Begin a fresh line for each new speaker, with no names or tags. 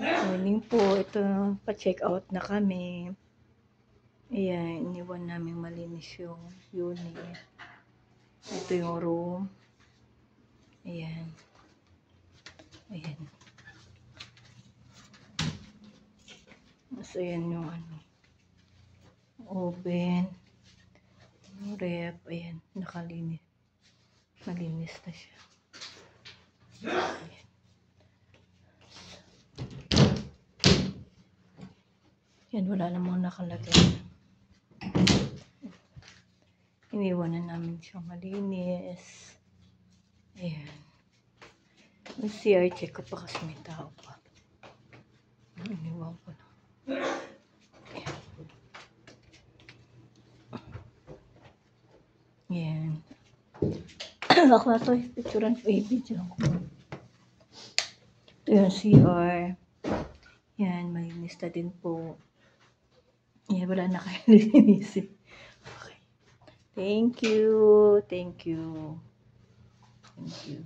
Morning po. Ito, pa-check out na kami. Ayan, iniwan namin malinis yung unit. Ito yung room. Ayan. Ayan. Mas ayan yung oven. Yung ref. Ayan, nakalinis. Malinis na siya. Ayan. Yan, wala namang nakalagay. Iniwan na namin siyang malinis. Ayan. Yung CR check ko pa kasi may tao pa. Iniwan ko na. Ayan. Ako na ito, picturean ko i-video ko. Ito yung CR. Yan, malinis na din po. Yan, wala na kayo linisin. Okay. Thank you. Thank you. Thank you.